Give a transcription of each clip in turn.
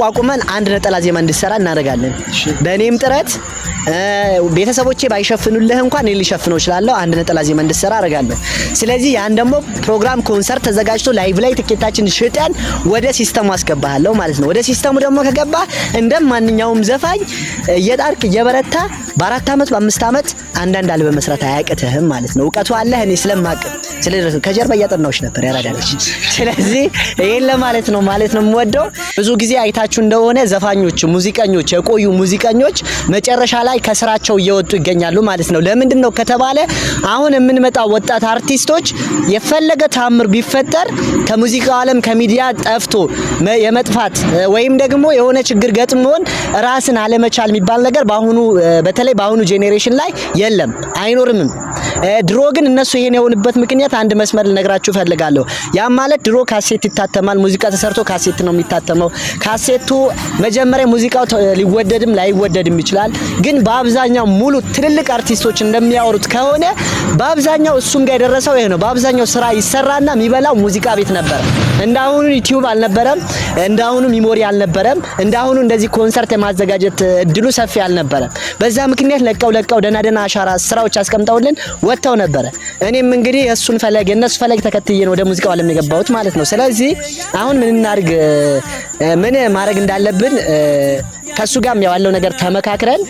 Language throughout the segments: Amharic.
ቋቁመን አንድ ነጠላ ዜማ እንድሰራ እናደርጋለን። በእኔም ጥረት ቤተሰቦቼ ባይሸፍኑልህ እንኳን እኔ ልሸፍነው እችላለሁ። አንድ ነጠላ ዜማ እንድሰራ አደርጋለሁ። ስለዚህ ያን ደግሞ ፕሮግራም ኮንሰርት ተዘጋጅቶ ላይቭ ላይ ትኬታችን ሽጠን ወደ ሲስተሙ አስገባሃለሁ ማለት ነው። ወደ ሲስተሙ ደግሞ ከገባ እንደማንኛውም ዘፋኝ እየጣርክ እየበረታ በ4 አመት በ5 አመት አንዳንድ አልበም መስራት አያቅትህም ማለት ነው። እውቀቱ አለህ እኔ ስለማቅ ስለዚህ ከጀርባ እያጠናዎች ነበር ያራዳለች። ስለዚህ ይሄን ለማለት ነው የምወደው። ብዙ ጊዜ አይታችሁ እንደሆነ ዘፋኞች ሙዚቀኞች የቆዩ ሙዚቀኞች መጨረሻ ላይ ከስራቸው እየወጡ ይገኛሉ ማለት ነው። ለምንድን ነው ከተባለ አሁን የምንመጣው ወጣት አርቲስቶች የፈለገ ታምር ቢፈጠር ከሙዚቃው ዓለም ከሚዲያ ጠፍቶ የመጥፋት ወይም ደግሞ የሆነ ችግር ገጥሞን ራስን አለመቻል የሚባል ነገር በተለይ በአሁኑ ጄኔሬሽን ላይ የለም አይኖርምም። ድሮ ግን እነሱ ይሄን የሆኑበት ምክንያት አንድ መስመር ልነግራችሁ ፈልጋለሁ። ያ ማለት ድሮ ካሴት ይታተማል። ሙዚቃ ተሰርቶ ካሴት ነው የሚታተመው። ካሴቱ መጀመሪያ ሙዚቃው ሊወደድም ላይወደድም ይችላል። ግን በአብዛኛው ሙሉ ትልልቅ አርቲስቶች እንደሚያወሩት ከሆነ በአብዛኛው እሱም ጋር የደረሰው ይሄ ነው። በአብዛኛው ስራ ይሰራና የሚበላው ሙዚቃ ቤት ነበር። እንዳሁኑ ዩቲዩብ አልነበረም። እንዳሁኑ ሚሞሪ አልነበረም። እንዳሁኑ እንደዚህ ኮንሰርት የማዘጋጀት እድሉ ሰፊ አልነበረም። በዛ ምክንያት ለቀው ደና አሻራ ስራዎች አስቀምጠውልን ወጥተው ነበር። እኔም እንግዲህ እሱን ፈለግ የነሱ ፈለግ ተከትዬ ነው ወደ ሙዚቃው ዓለም የገባሁት ማለት ነው። ስለዚህ አሁን ምን ማድረግ እንዳለብን ከሱ ጋርም ያለው ነገር ተመካክረን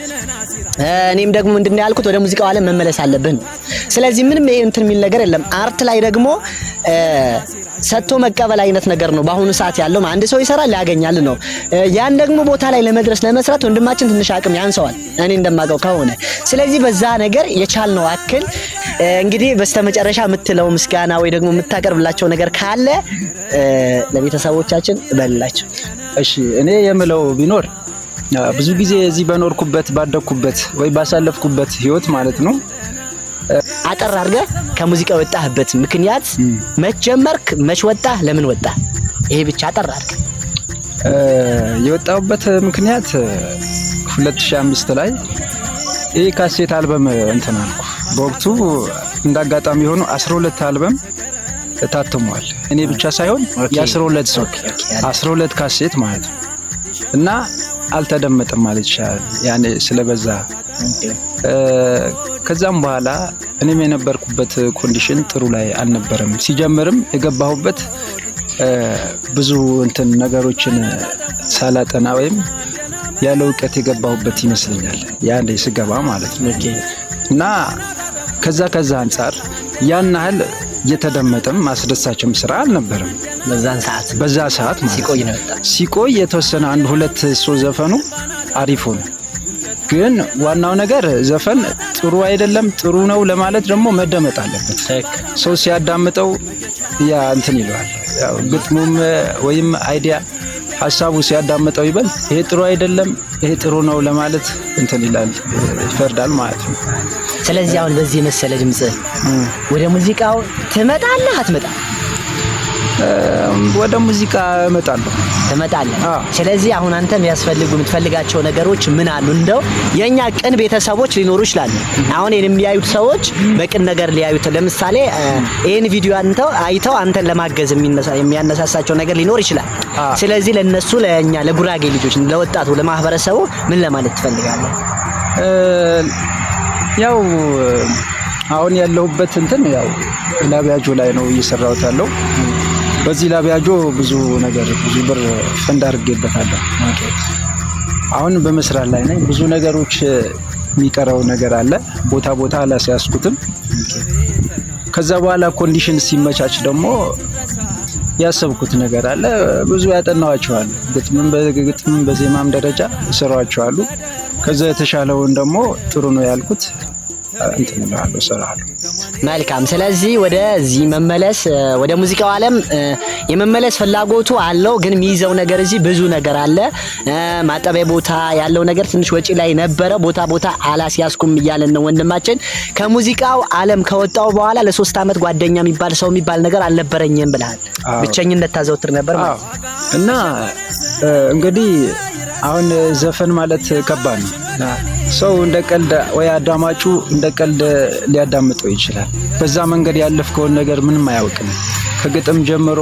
እኔም ደግሞ ምንድነው ያልኩት ወደ ሙዚቃው ዓለም መመለስ አለብን። ስለዚህ ምንም ይሄ እንትን የሚል ነገር የለም። አርት ላይ ደግሞ ሰጥቶ መቀበል አይነት ነገር ነው በአሁኑ ሰዓት ያለው። አንድ ሰው ይሰራል ያገኛል ነው። ያን ደግሞ ቦታ ላይ ለመስራት ወንድማችን ትንሽ አቅም ያንሰዋል እኔ እንደማቀው ከሆነ። ስለዚህ በዛ ነገር የቻልነው አክል እንግዲህ በስተመጨረሻ የምትለው ምስጋና ወይ ደግሞ የምታቀርብላቸው ነገር ካለ ለቤተሰቦቻችን በልላቸው። እሺ እኔ የምለው ቢኖር ብዙ ጊዜ እዚህ በኖርኩበት ባደኩበት ወይ ባሳለፍኩበት ህይወት ማለት ነው አጠር አድርገህ ከሙዚቃ ወጣህበት ምክንያት መች ጀመርክ? መች ወጣህ? ለምን ወጣህ? ይሄ ብቻ አጠር አድርገህ። የወጣሁበት ምክንያት 2005 ላይ ይሄ ካሴት አልበም እንትን አልኩ። በወቅቱ እንዳጋጣሚ ሆኖ 12 አልበም ታትሟል። እኔ ብቻ ሳይሆን የ12 ሰው 12 ካሴት ማለት ነው። እና አልተደመጠም ማለት ይችላል ያኔ ስለበዛ። ከዛም በኋላ እኔም የነበርኩበት ኮንዲሽን ጥሩ ላይ አልነበረም። ሲጀምርም የገባሁበት ብዙ እንትን ነገሮችን ሳላጠና ወይም ያለ እውቀት የገባሁበት ይመስለኛል ያኔ ስገባ ማለት ነው። እና ከዛ አንፃር ያን ያህል የተደመጠም ማስደሳችም ስራ አልነበረም በዛ ሰዓት ማለት ሲቆይ የተወሰነ 1-2 3 ዘፈኑ አሪፍ ሆነ። ግን ዋናው ነገር ዘፈን ጥሩ አይደለም ጥሩ ነው ለማለት ደግሞ መደመጥ አለበት። ሰው ሲያዳምጠው ያ እንትን ይለዋል። ያው ግጥሙም ወይም አይዲያ ሐሳቡ ሲያዳምጠው ይበል ይሄ ጥሩ አይደለም ይሄ ጥሩ ነው ለማለት እንትን ይላል ይፈርዳል ማለት ነው። ስለዚህ አሁን በዚህ መሰለ ድምጽ ወደ ሙዚቃው ትመጣለህ አትመጣም? ወደ ሙዚቃ እመጣለሁ። ስለዚህ አሁን አንተ የምትፈልጋቸው ነገሮች ምን አሉ? እንደው የኛ ቅን ቤተሰቦች ሊኖሩ ይችላሉ። አሁን የሚያዩት ሰዎች በቅን ነገር ሊያዩት፣ ለምሳሌ ይሄን ቪዲዮ አይተው አንተን ለማገዝ የሚያነሳሳቸው ነገር ሊኖር ይችላል። ስለዚህ ለነሱ ለኛ ለጉራጌ ልጆች ለወጣቱ ለማህበረሰቡ ምን ለማለት ትፈልጋለህ? ያው አሁን ያለሁበት እንትን ያው ላቢያጆ ላይ ነው እየሰራሁት ያለው። በዚህ ላቢያጆ ብዙ ብር ፈንድ አድርጌበታለሁ። አሁን በመስራት ላይ ነኝ። ብዙ ነገሮች የሚቀረው ነገር አለ። ቦታ አላስያዝኩትም። ከዛ በኋላ ኮንዲሽን ሲመቻች ደግሞ ያሰብኩት ነገር አለ። ብዙ ያጠናዋቸዋል። ግጥምም በዜማም ደረጃ እሰራዋቸዋለሁ። ከዛ የተሻለውን ደግሞ ጥሩ ነው ያልኩት እንትን ነው ሰራለሁ። መልካም። ስለዚህ ወደዚህ መመለስ ወደ ሙዚቃው ዓለም የመመለስ ፍላጎቱ አለው። ግን የሚይዘው ነገር እዚህ ብዙ ነገር አለ። ማጠቢያ ቦታ ያለው ነገር ትንሽ ወጪ ላይ ነበረ። ቦታ አላስያዝኩም እያለን ነው ወንድማችን። ከሙዚቃው ዓለም ከወጣው በኋላ ለ3 አመት ጓደኛ የሚባል ነገር አልነበረኝም ብለሃል። ብቸኝነት ታዘውትር ነበር ማለት እና እንግዲህ አሁን ዘፈን ማለት ከባድ ነው። ሰው እንደ ቀልድ ወይ አዳማጩ እንደ ቀልድ ሊያዳምጠው ይችላል። በዛ መንገድ ያለፍከውን ነገር ምንም አያውቅም። ከግጥም ጀምሮ